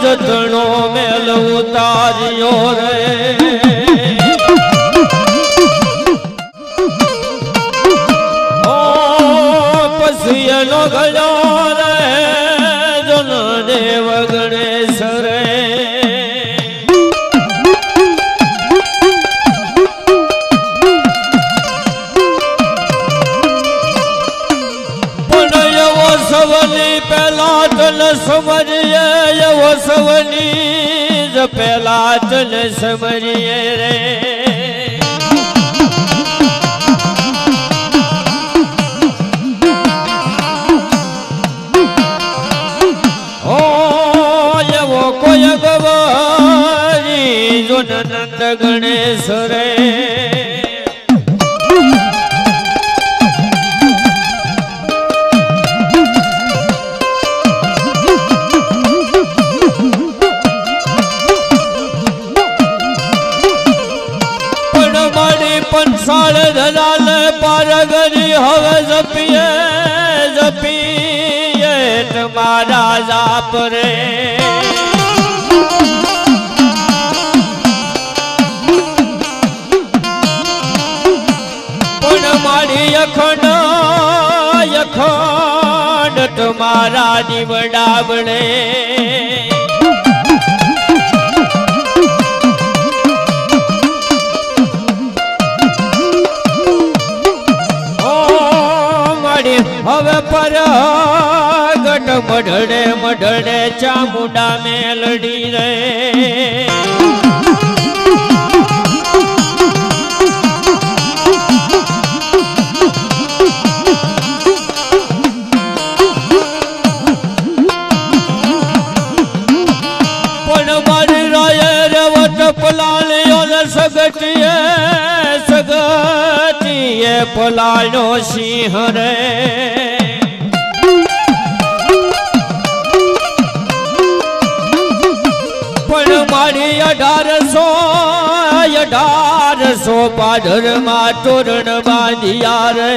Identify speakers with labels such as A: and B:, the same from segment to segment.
A: જતણો મેલ ઉતાર્યો રે ઓ પછી એનો ગયો રે જન દેવ ગણેશ રે સવલી પેલા તન સમજીએ એવો સવલી જ પેલા તન સમજીએ રે ઓ એવો કોઈ ગવારી જો નંદ ગણેશ રે पंसाल दलाल पारगरी हवे जपिए तुम्हारा जाप रे पण मारी अखंड तुम्हारा निवडावड़े હવે પર ગટ મઢડે ચામુંડા મેલડી રે પણ મારી રાય રે વટ પલાળ્યો ને સગટીએ પલાળ્યો સિંહ રે પણ મારી 1800 પાઢર માં તોરણ બાંધ્યા રે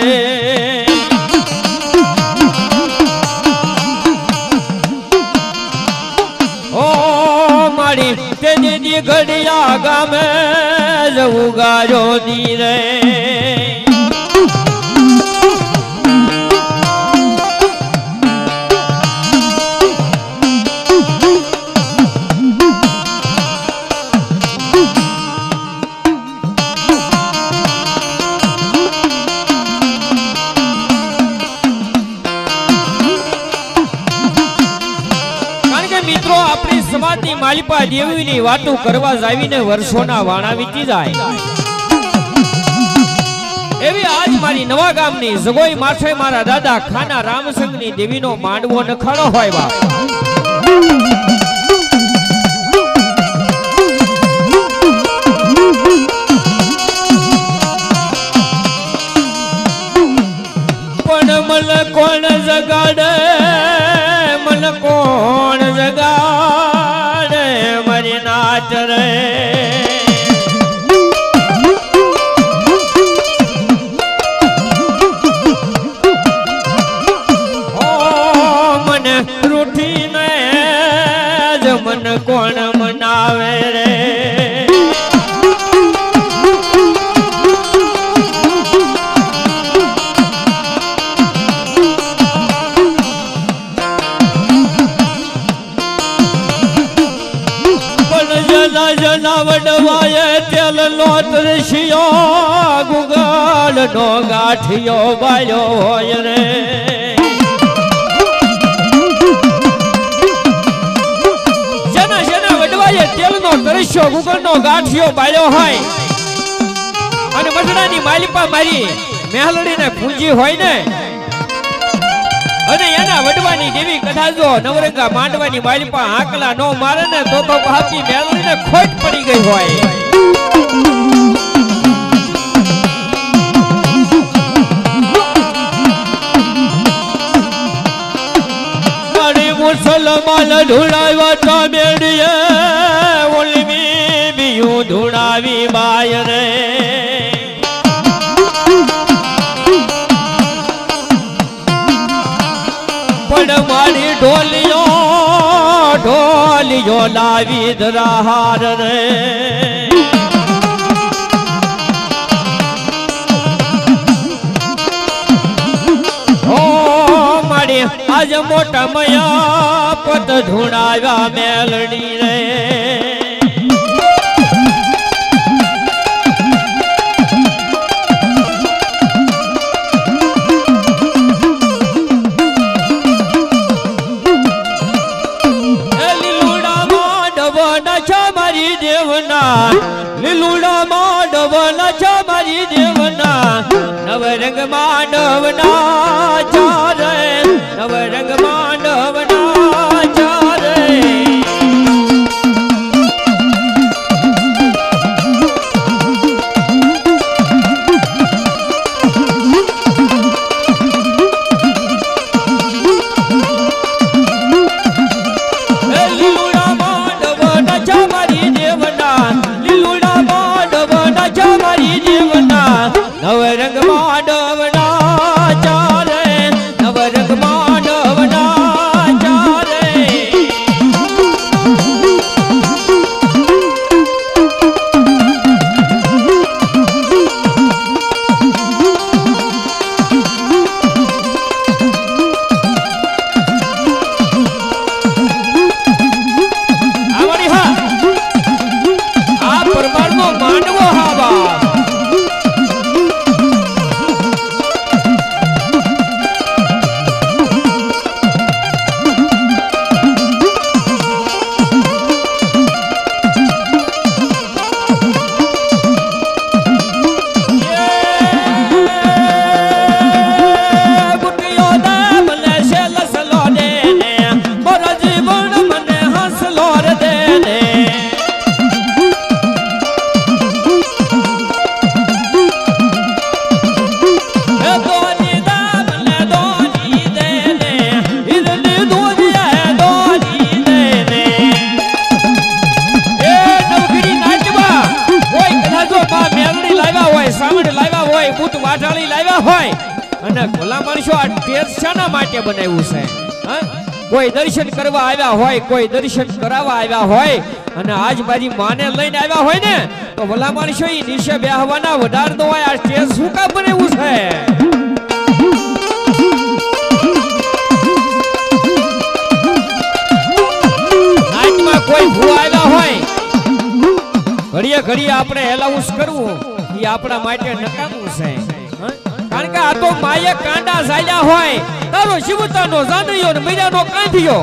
A: ઓ મારી તેની ઘડિયા ગામે જવું ગાજો દી રે સમાજની માલિપા દેવીની વાતો કરવા જાવીને વર્ષોના વાણા વીતી જાય એવી આજ મારી નવા ગામની જગોઈ માથે મારા દાદા ખાના રામસંગની દેવીનો માંડવો નખાડો હોય બા પણ મલ કોણ જગાડે મલ કોણ જગાડે મારી નાચ રે ઓ મને રૂઠીને જ મન કોણ મનાવે રે जना वडवाए तेल लोट ऋषियो गुगल नो गाठियो बायो होय रे जना वडवाए तेल नो तरस्यो गुगल नो गाठियो बायो होय અને મઢડાની માલિપા મારી મેહલડીને પૂંજી હોય ને અને એના વડવાની દેવી કથા જો નવરંગા માંડવાની માલિપા આકલા નો મારે ને તો ભાપી મેલડીને ખોટ પડી ગઈ હોય મારી મુસલમાન ઢુળાવ્યા તા મેડીએ ઓલમી બીયું ઢુળાવી બાય રે મારી ઢોલિયો यो लावी धराहार रे ओ मारी आज मोटा मया पत ढूंढावा मेलडी रे લીલુડા માંડવના છે મારી દેવના નવરંગ માંડવના ચારે નવરંગ માંડવના ચારે નવરંગ માંડવના ચારે નવરંગ માંડવના ચારે આવડી હા આ પરમાણનો માંડવો હાવા ભલા માણસો આ ટેજ શાના માટે બનાવ્યું છે કોઈ દર્શન કરવા આવ્યા હોય કોઈ દર્શન કરાવવા આવ્યા હોય અને આજ મારી માને લઈને આવ્યા હોય ને તો ભલા માણસો ઈ નીચે બેહવાના વડાર દો હોય આ ટેજ શું કામ બનાવ્યું છે નાચમાં કોઈ ભૂ આવ્યા હોય ઘડીએ ઘડીએ આપણે એલાઉન્સ કરવું એ આપણા માટે નકામું છે કારણ કે આ તો માયે કાંડા ઝાલ્યા હોય તારો શિવતાનો જાનયો ને મર્યાનો કાંધ્યો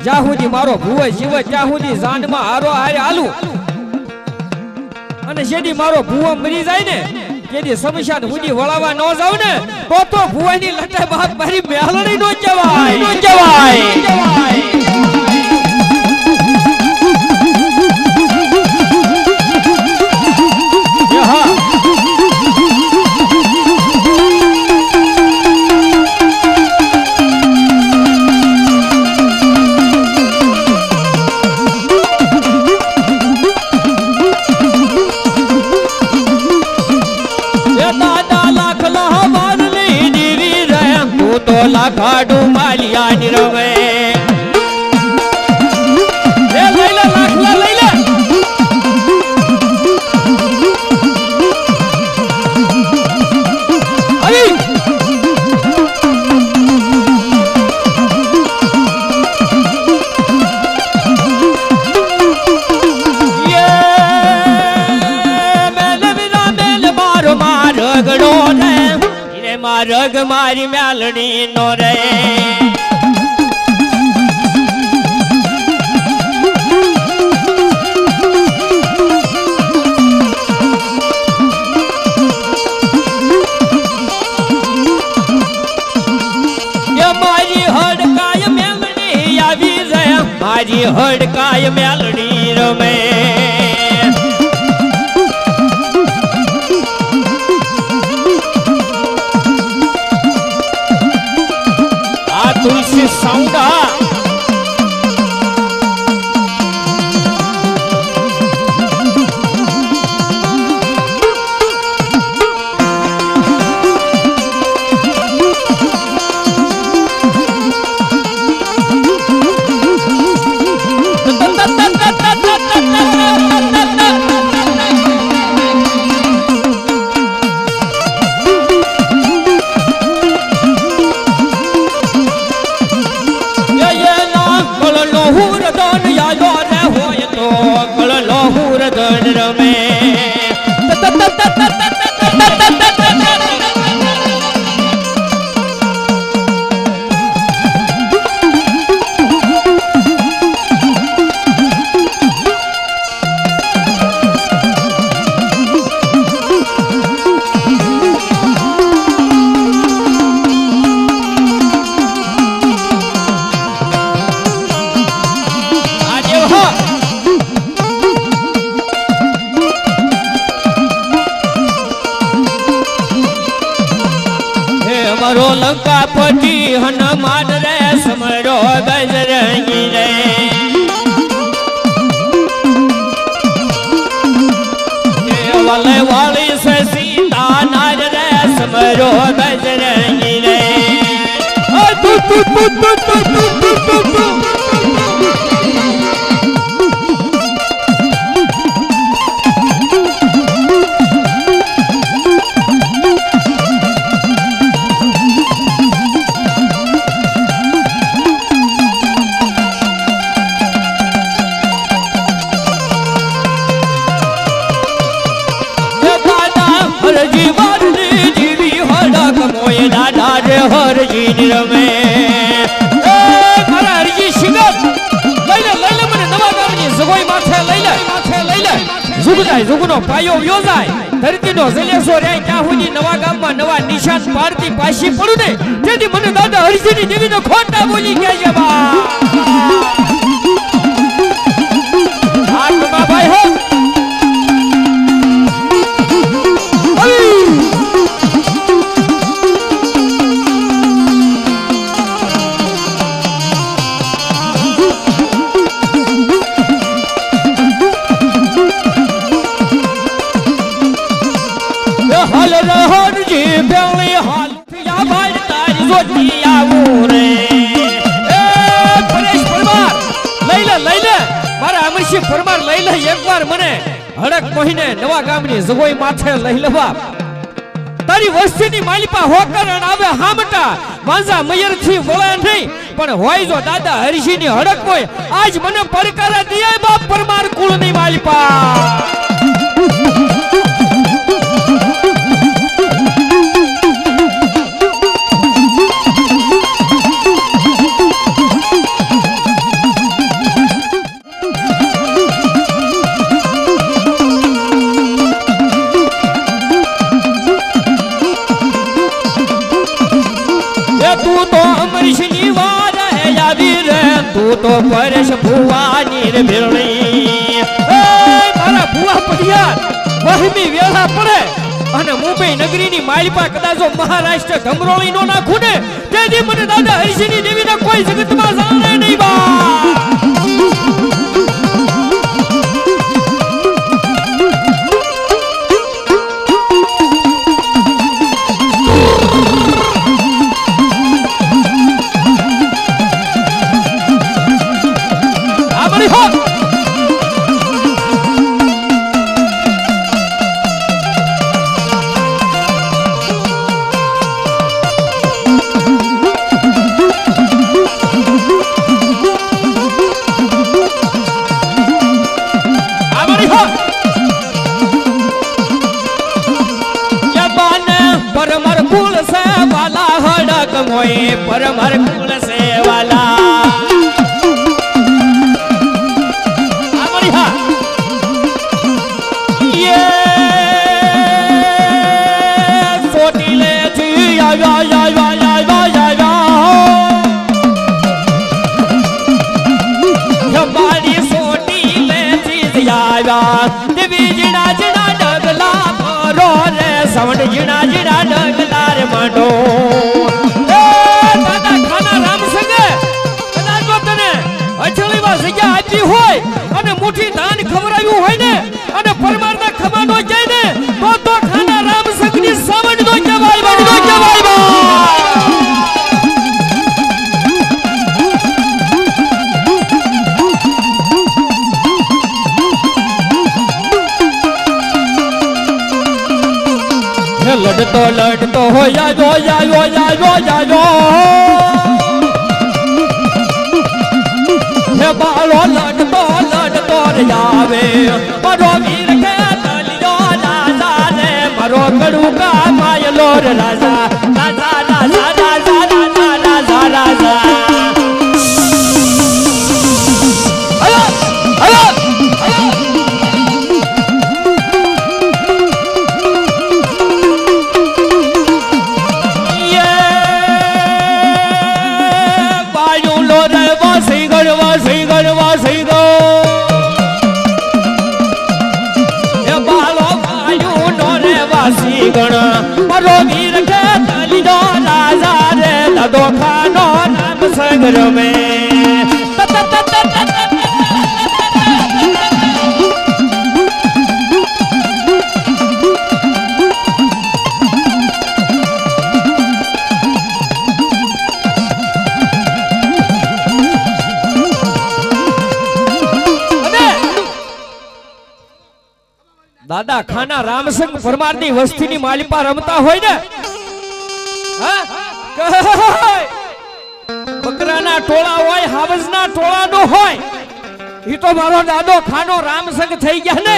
A: જ્યાં સુધી મારો ભૂવો જીવ ત્યાં સુધી જાનમાં હારો હારે હાલું અને જેથી મારો ભૂવો મરી જાય ને જેથી સમશાન સુધી વળાવા ન જાવ ને તો ભૂવાની લટે બાપ મારી મેલડી નો જવાય લાખાડુ માલિયા નિરવે લે લઈલા લાખલા લઈલા આવી મેલ મારો મારગડો ને રગ મારી મેલડી નો રે મારી હડકાય મેલડી આવી જાય મારી હડકાય મેલડી રમે तुलसी साउंडा मारो लंकापति हनुमान रे समरो बजरंगी रे वाले वाली से सीता नार रे समरो बजरंगी रे हर जी रमे मारा हरजी शिगत लैले मने नवा गामनी जगोई माथे लैले जुगनो पायो व्यो जाय धरती नो जलेसो रे क्या हुनी नवा गाम में नवा निशान पारती पाशी पड़ू ने तेदी मने दादा हरजी नी देवी नो खोटा बोली के जे बा आत्मा भाई हो फरमार लई ले एक बार मने हड़क महीने नवा गामनी जगोई माथे लई ले बाप तारी वस्तीनी मालिपा होकर आवे हामटा वांजा मयर थी वळा नहीं पण होय जो दादा हरिशीनी हड़क होय आज मने परकारा दिया बाप परमार कुळनी मालिपा तू तो परश भुवानी रे भेरणी मारा भुवा पडियार वहमी वेला पड़े અને મુંબઈ નગરીની માલિપા કદાચ મહારાષ્ટ્ર ધમરોળી નો નાખું ને તેથી મને દાદા હરિસિંહની દેવીના કોઈ જગતમાં જાણે નહીં બા परमर कुल से वाला ये सोटी ले थी हमारी सोटी ले थी देवी जिना जिना डगला मारो रे सवंड जिना जिना डगला रे मांडो जग्या आपी होय અને મુઠી દાન ખવરાવ્યું હોય ને અને પરમારના ખમાનો જાય ને તો ખાના રામ સંગની સાવડ નો કહેવાય બા લડતો હો યા बालो लड़तो रे आवे मरो वीर के तलियो राजा रे मरो कड़ू का मायलो रे राजा राजा राजा राजा राजा राजा राजा अयो अयो ये बायू लो रे वासी गड़वा गण मरो वीर के तलियो राजा દાદો ખાનો નામ સંગ રમે દાદા ખાના રામસંગ પરમાર ની વસ્તી ની માલિપા રમતા હોય ને બકરાના ટોળા હોય હાવજના ટોળા નો હોય ઈ તો મારો દાદો ખાનો રામસંગ થઈ ગયા ને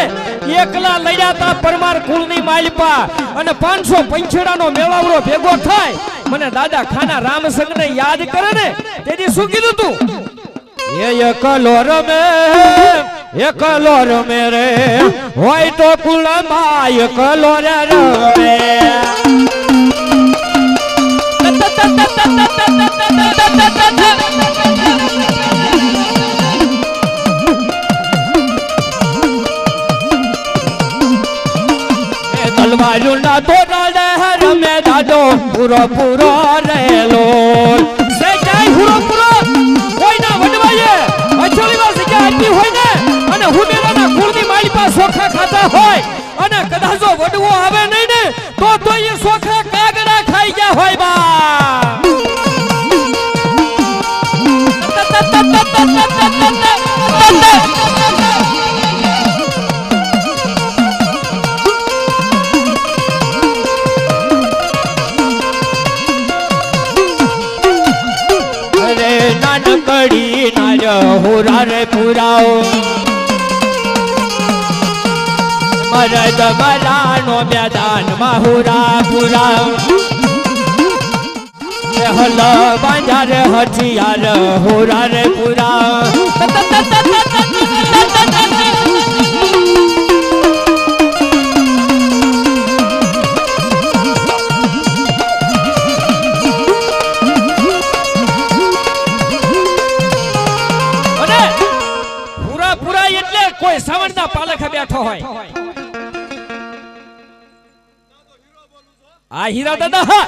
A: એકલા લડ્યા તા પરમાર કુળ ની માલિપા અને 500 પંછેડા નો મેળાવડો ભેગો થાય મને દાદા ખાના રામસંગ ને યાદ કરે ને તેથી શું કીધું તું એકલો રમે રે હોય તો કુળમાં એકલો રે રમે તલવારું ના તો રમે દાદો પૂરો પૂરો રેલો સે જાય પૂરો કોઈ ના વડવાયે અચોલી માં જગ્યા આપી હોય ને અને હુનેરાના કુળની માલિપા સોખા ખાતા હોય અને કદાચ વડવો આવે નહીં ને તો એ સોખા કાગડા ખાઈ ગયા હોય બા અરે નાનકડી નાર હોરા રે પુરાઓ મરદ મરાનો મેદાન માહુરા પુરા હલ બાંજાર હથિયાર હોરા રે પુરા પુરા એટલે કોઈ સાવણના પાલખે બેઠો હોય આ હીરા દાદા હા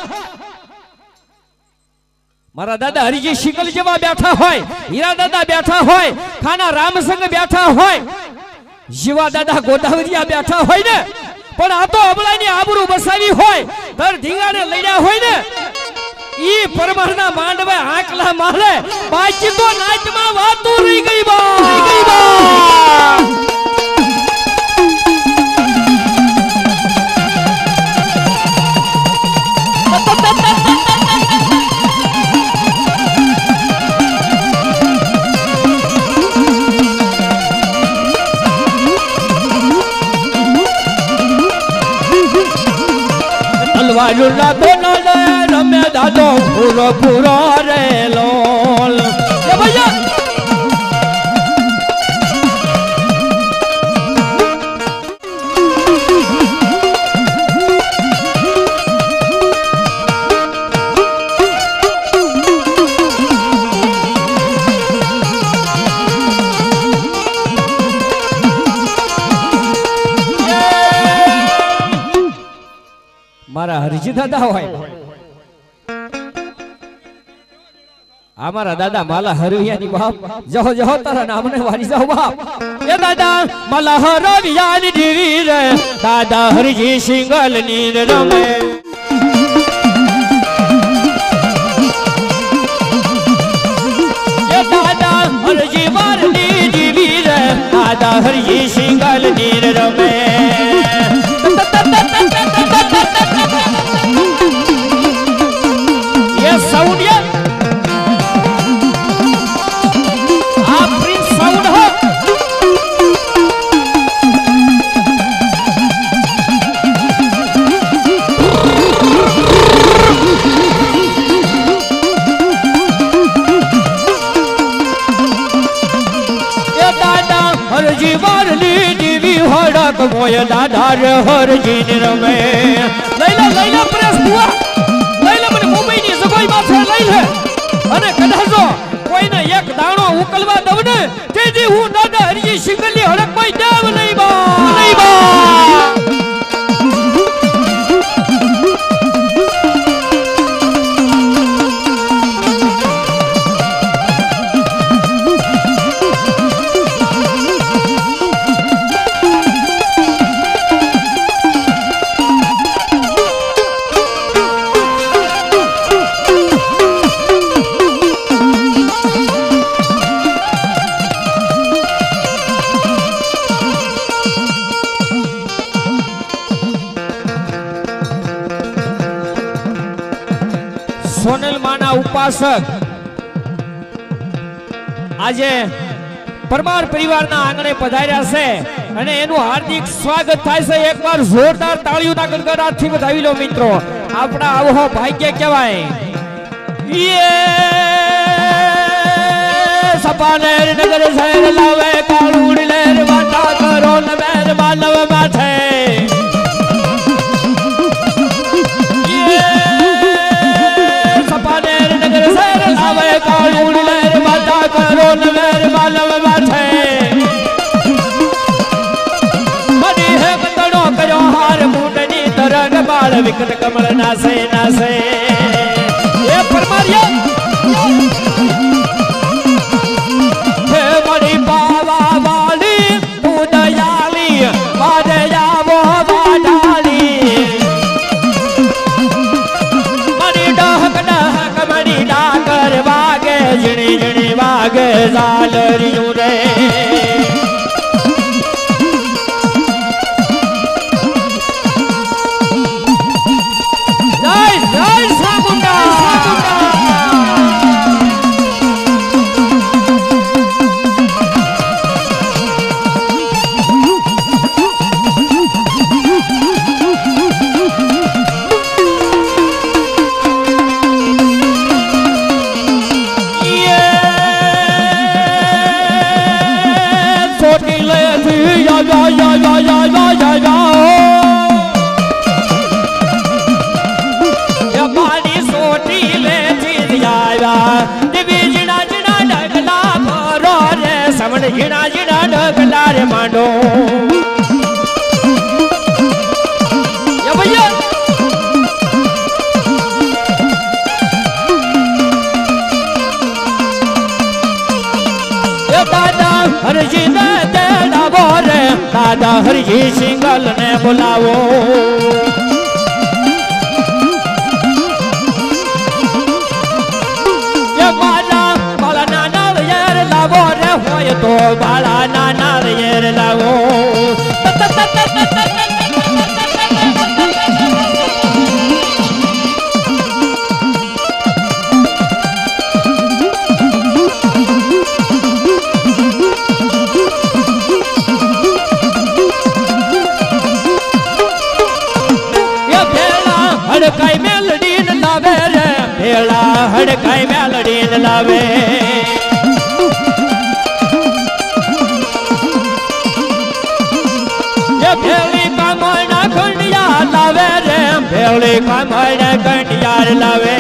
A: મારા દાદા હરિજી શિકલ જેવા બેઠા હોય હીરા દાદા બેઠા હોય ખાના રામસંગ બેઠા હોય જીવા દાદા ગોદાવરિયા બેઠા હોય ને પણ આ તો અબળાની આબરૂ બસાવી હોય દર ઢીંગાને લડ્યા હોય ને ઈ પરમારના માંડવે આંકલા મારે બાકી તો નાચમાં વાતું રહી ગઈ બા તલવારું ના તો રમે દાદો પૂરો પૂરો રે લોલ એ ભૈયા મારા હરિજી દાદા હોય અમારા દાદા માલા હરવિયાની બાપ જહો જહો તારા નામને વારી જાઓ બાપ એ દાદા માલા હરવિયાની દીવી રે દાદા હરિજી સિંગલ નીર રમે એ દાદા હરિજી મારની દીવી રે દાદા હરિજી સિંગલ નીર રમે ये साउंड ये आप प्रिंस साउंड हो ये दादा हरजी वाली जीवी हड़क मोय दादा रे हरजी रमे लैला प्रेस बुआ મુંબઈની સગોઈ માથે લઈ લે અને કદાચો કોઈને એક દાણો ઉકલવા દઉં ને તેથી હું દાદા હરિજી સિંગલની હડક કોઈ દેવ નહીં બા ઉપાસક આજે પરમાર પરિવારના આંગણે પધાર્યા છે અને એનું હાર્દિક સ્વાગત થાય છે. એકવાર જોરદાર તાળીઓના ગડગડાટથી વધાવી લો મિત્રો. આપણા આવો ભાગ્ય કહેવાય. સપાનેર નગર શહેર લાવે કાળુડ લેર વાટા કરો ને મેર માનવ માથે. સપાનેર નગર શહેર લાવે કાળુડ લેર વાટા કરો ને મેર માનવ માથે. મની હે કતણો કર્યો હાર મૂંડની તરંગ બાળ વિકટ કમળ નાસે નાસે. એ પરમારિયા મણી પાવા વાલી તું દયાલી મારે આવો વાડાલી. મણી ડહક ડહક મણી ડાકર વાગે ઝીણી ઝીણી વાગે ઝાલરિયું રે. જય જય સામુંડા. ઝીણા ઝીણા ડગલા રે માંડો. દાદા હરજી ને તેડાવો રે દાદા હરજી સિંગલ ને બોલાવો. હોય તો બાળા નાના રેર લાવો. હડકાઈ મેલડી ન લાવે રે ભેળા હડકાઈ મેલડી ન લાવે. ભેળી કામના કંડિયા લાવે રે ભેળી કામના કંડિયા લાવે.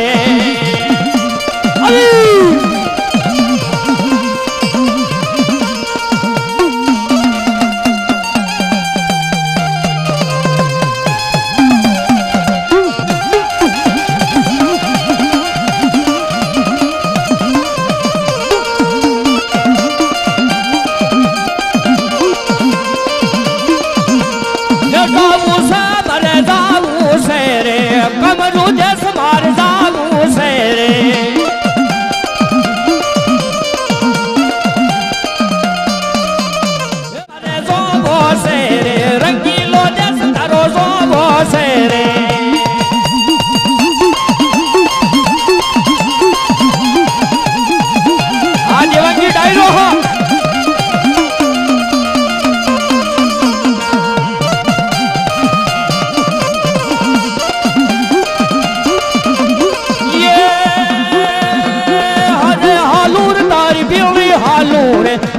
A: કમરું દેશ માર જાવું છે રે. જોવો છે રે રંગીલો દેશ તારો જોવો છે રે. આ દેવાંગી ડાયરો હો.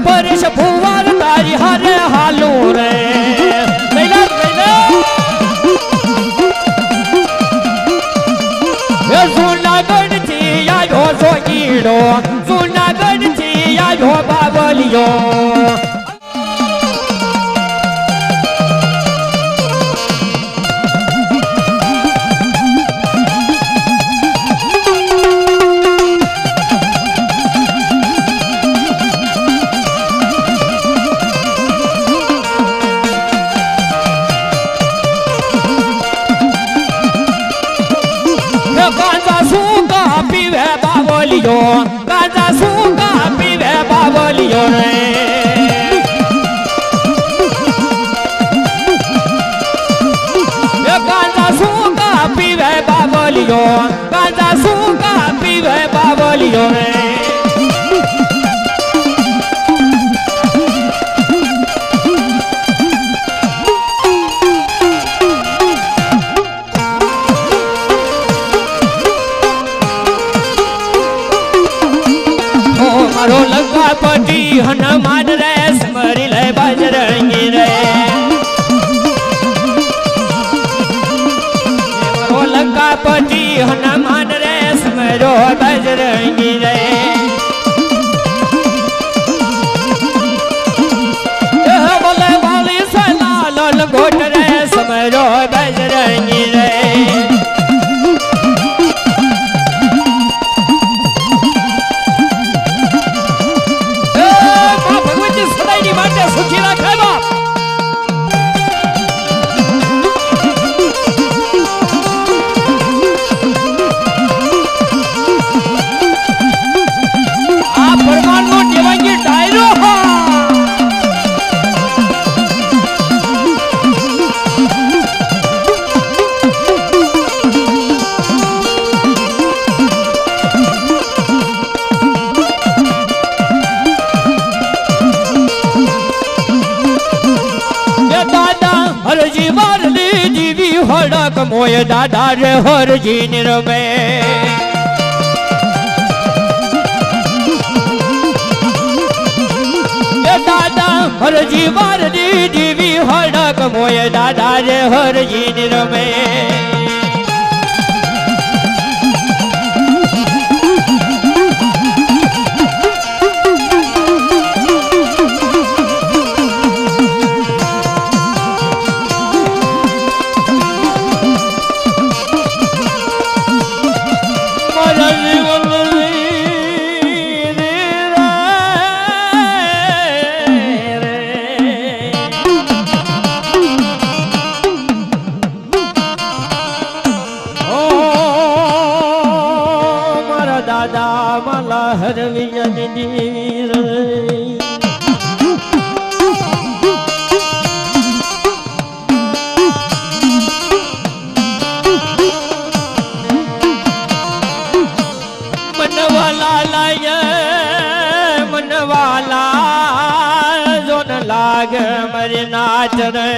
A: પરશ ફુવાર તારી હારે હાલો રે. જુનાગઢ થી આવ્યો જોગીડો જુનાગઢ થી આવ્યો બાબલિયો. ગાંજા સુકા પીવે બાબલિયો રે. ગાંજા સુકા પીવે બાબલિયો ગાંજા સુકા પીવે બાબલિયો. बोलियो रे मारो लंका पटी हनुमान रे स्मरी ले बजरंगी रे मारो लंका पटी हनुमान रे स्मरो बजरंगी रे बोले वाली से लाल गोट रे स्मरो बजरंगी रे सुखी रखे बाप आप परमान नो देवांगी डायरो हरजी मारली जीवी हड़क मोय दादा रे हरजी निरमे दादा हरजी मारली जीवी हड़क मोय दादा रे हरजी निरमे दादा मला हरविया नीर मनवाला लाय मनवाला जोन लाग मरे नाच रे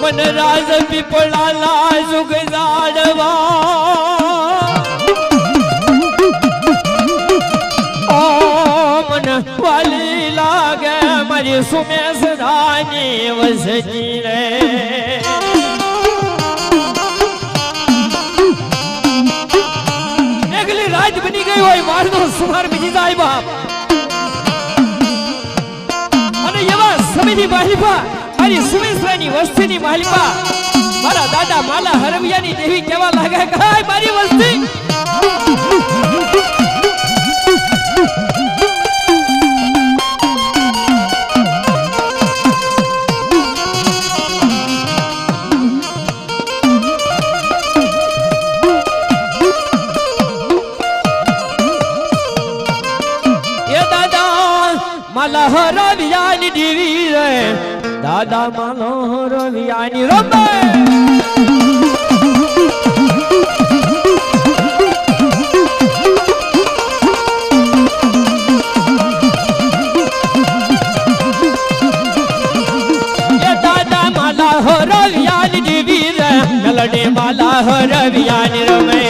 A: मन राज पिपळाला जुग जाडवा ओ मन वाली लागे मारी सुमेस रानी वसती रे एकली राज बनी गई होय मारनो सुमार बीजी जाय बाप અને એવા સમયની માલિપા મારી સુમેશ્વરની વસ્તીની માલિપા મારા દાદા માલા હરવિયાની દેવી કેવા લાગે કાય મારી વસ્તી माला हरवियानी देवी रे दादा माला हरवियानी रमे ये दादा माला हरवियानी देवी रे मेलडी माला हरवियानी रमे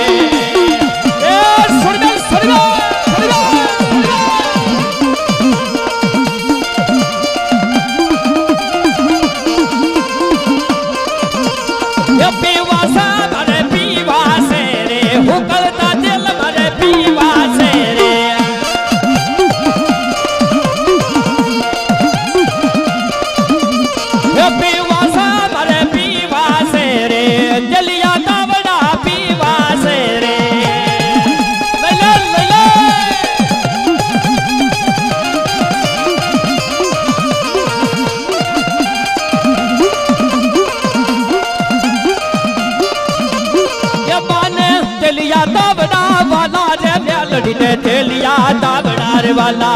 A: ए सुरगल सुरगल पीवासा मरे पीवासे रे हुकलता दिल मरे पीवासे रे पीवासा मरे पीवासे रे जलिया तावड़ा पीवासे रे तेलिया तावड़ा वाला रे मेलडी ने तेलिया तावड़ा रे वाला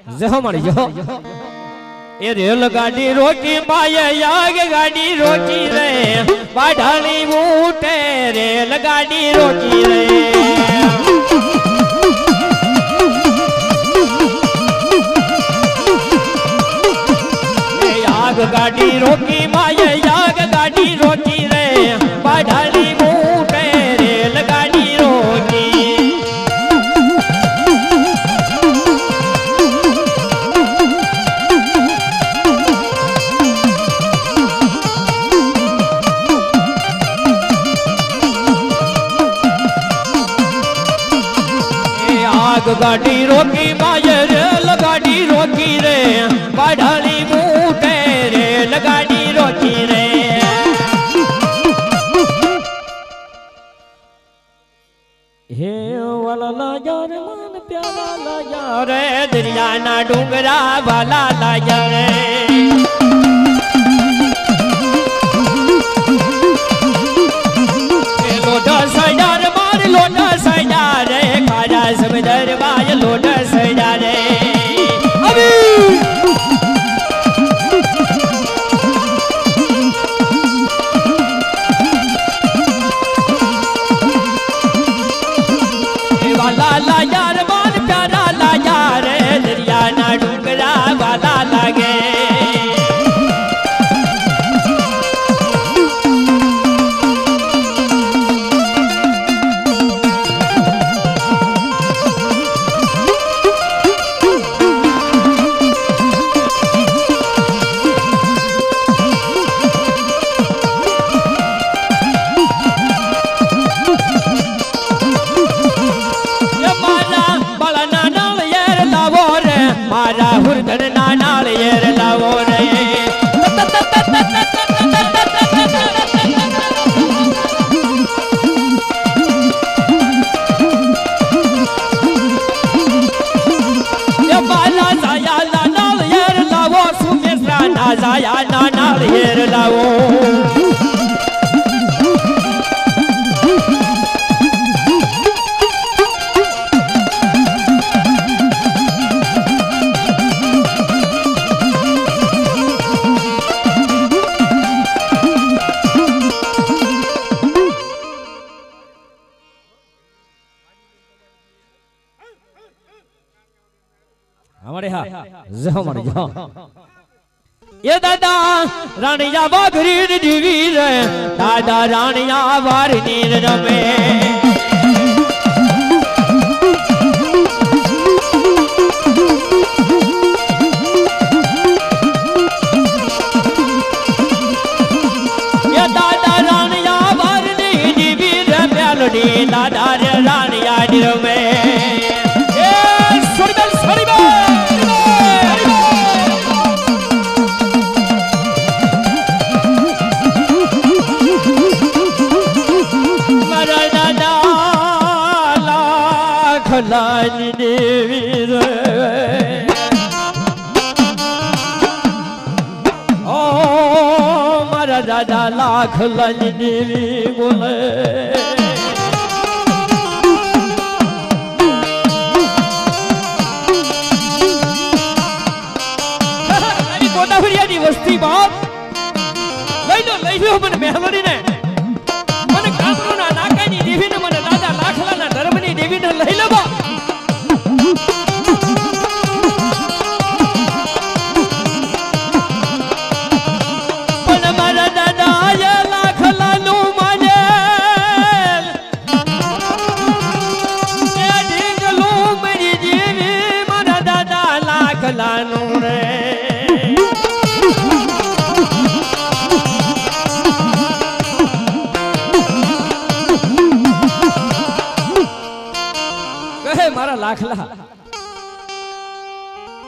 A: જો મારી જો એ રેલ ગાડી રોકી માય યાગ ગાડી રોકી રે વાઢાણી ઉઠે રેલ ગાડી રોકી રે યાગ ગાડી રોકી માય યાગ ગાડી રોકી રે વાઢાણી ઉઠે રેલ ગાડી રોકી गाड़ी रोकी माये रेल गाड़ी रोकी रे बाढ़ाली मुठे रेल गाड़ी रोकी रे हे वाला लाजा रे मन प्याला लाजा रे दरिया ना डूंगरा वाला लाजा रे लोटा सजा रे मार लोटा सजा रे खाजा सब दरबार लोटा सजा रे अभी वाला लाजा रे मान प्यारा लाजा रे दरिया ना डूंगरा वाला लागे हुरधन नानाल येर लावो रे ये बाला जाया नानाल येर लावो सुमेशा ना जाया नानाल येर लावो हमारे जो हमारे जो ये दादा रानिया बागरी दीवी रे दादा रानिया वार नीर रमे ये दादा रानिया वार नीर दीवी रे मेलोडी दादा रानिया रमे लानी देवी रे ओ मारा दादा लाख लानी देवी बोले अरे गोदावरिया दी वस्ती बाप लई लो मन मेहमानी ने मन कांगरो ना नाकानी देवी ने मन दादा लाखला ना धर्मनी देवी ने लई लो बा मारा लाखला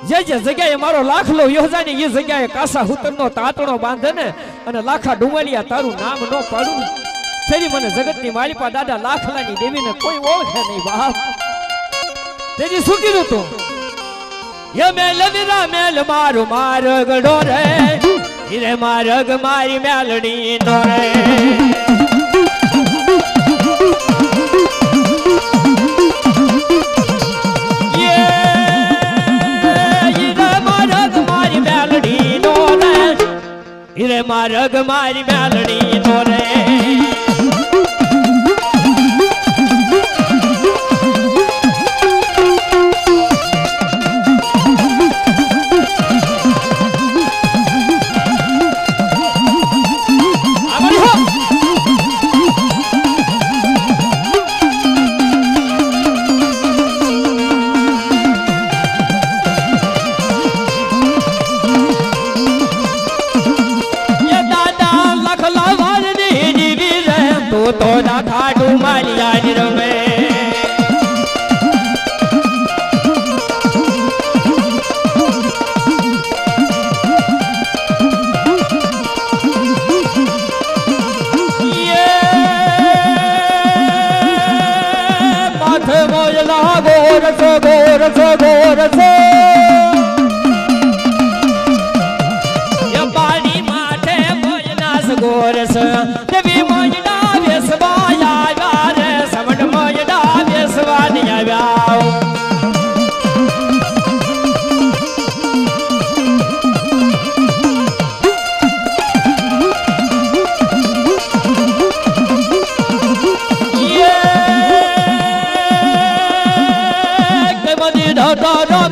A: जे जगह मारो लाखलो योजानी ये जगह कासा हुतरनो तातणो बांधे ने अने लाखा डुमलिया तारू नाम नो पाडू तेरी मने जगतनी मालिपा दादा लाखलानी देवी ने कोई ओळखे नहीं बाप तेरी सुकी रो तो ये मेल विरा मेल मारो मार गडो रे हिरे मारग मारी मेलडी नो रे માં રગ મારી મેલડી તો રે तो ना खाडू मालिया रमे ये माथे मोजला गोरस गोरस गोरस ये पानी माथे मोजनास गोरस देवी मोजना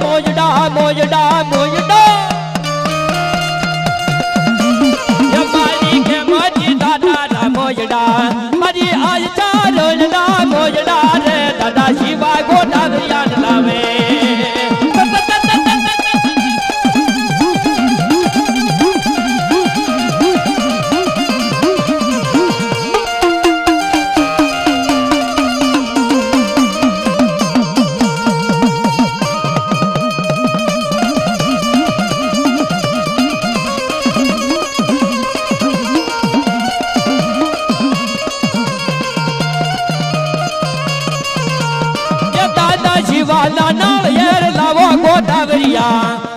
A: मोजडा मोजडा मोजडा ये मारी के माजी दादा मोजडा मारी आज चारोजडा मोजडा रे दादा शिवा गोटा याद लावे जीवाना नालियर लावो गोदावरिया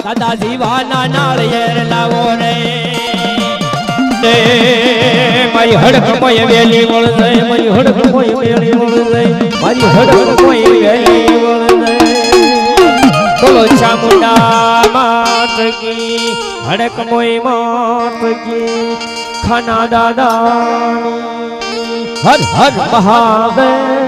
A: दादा जीवाना नालियर लावो रे ते मारी हड़क मोय वेली बोल दे मारी हड़क मोय वेली बोल दे मारी हड़क मोय वेली बोल दे बोलो चामुंडा मात की हड़क मोय मात की खाना दादा हर हर महादेव